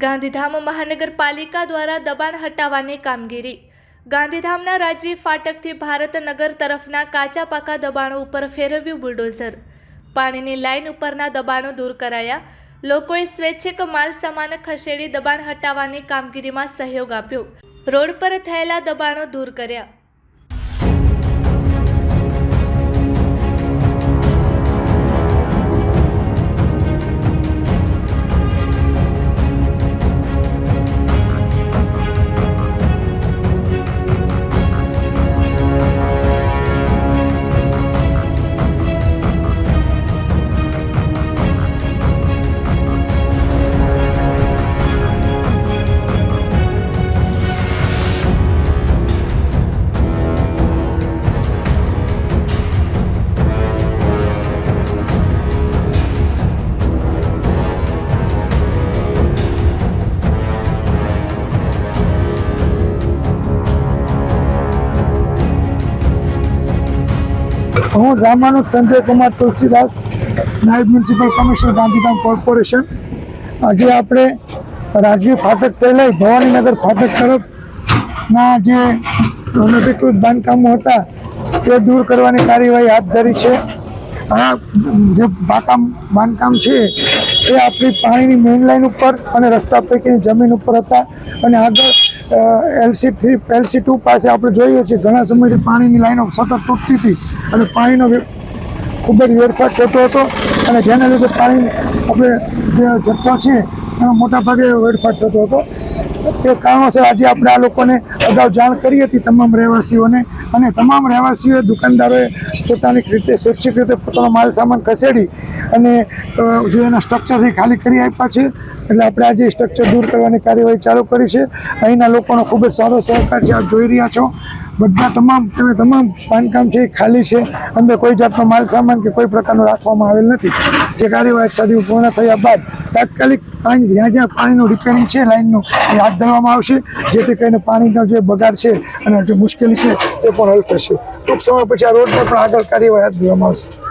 ગાંધીધામ મહાનગરપાલિકા દ્વારા દબાણ હટાવવાની કામગીરી। ગાંધીધામના રાજવી ફાટકથી ભારતનગર તરફના કાચા પાકા દબાણો ઉપર ફેરવ્યું બુલડોઝર। પાણીની લાઇન ઉપરના દબાણો દૂર કરાયા। લોકોએ સ્વૈચ્છિક માલ સામાન ખસેડી દબાણ હટાવવાની કામગીરીમાં સહયોગ આપ્યો। રોડ પર થયેલા દબાણો દૂર કર્યા। હું રામાનુજ સંજય કુમાર તુલસીદાસ, નાયબ મ્યુનિસિપલ કમિશનર ગાંધીધામ કોર્પોરેશન। આજે આપણે રાજવી ફાટકથી લઈ ભવાનીનગર ફાટક તરફના જે અનધિકૃત બાંધકામો હતા તે દૂર કરવાની કાર્યવાહી હાથ ધરી છે। આ જે બાંધકામ છે એ આપણી પાણીની મેઇન લાઇન ઉપર અને રસ્તા પૈકીની જમીન ઉપર હતા અને આગળ LC2 પાસે આપણે જોઈએ છીએ ઘણા સમયથી પાણીની લાઈનો સતત તૂટતી હતી અને પાણીનો ખૂબ જ વેડફાટ થતો હતો અને જેના લીધે પાણી આપણે જે જથ્થો છે એનો મોટાભાગે વેડફાટ થતો હતો। તે કારણોસર આજે આપણે આ લોકોને અગાઉ જાણ કરી હતી તમામ રહેવાસીઓને, અને તમામ રહેવાસીઓએ દુકાનદારોએ પોતાની રીતે સ્વૈચ્છિક રીતે પોતાનો માલ સામાન ખસેડી અને જે એના સ્ટ્રક્ચરથી ખાલી કરી આપ્યા છે। એટલે આપણે આજે સ્ટ્રક્ચર દૂર કરવાની કાર્યવાહી ચાલુ કરી છે। અહીંના લોકોનો ખૂબ જ સારો સહકાર છે, આપ જોઈ રહ્યા છો। બધા તમામ બાંધકામ છે એ ખાલી છે, અંદર કોઈ જાતનો માલ સામાન કે કોઈ પ્રકારનો રાખવામાં આવેલ નથી। જે કાર્યવાહી સાદી પૂર્ણ થયા બાદ તાત્કાલિક પાણી જ્યાં પાણીનું રિપેરિંગ છે લાઇનનું એ હાથ ધરવામાં આવશે, જેથી કરીને પાણીનો જે બગાડ છે અને જે મુશ્કેલી છે તે પણ હલ થશે। ટૂંક સમય પછી આ રોડને પણ આગળ કાર્યવાહી હાથ ધરવામાં આવશે।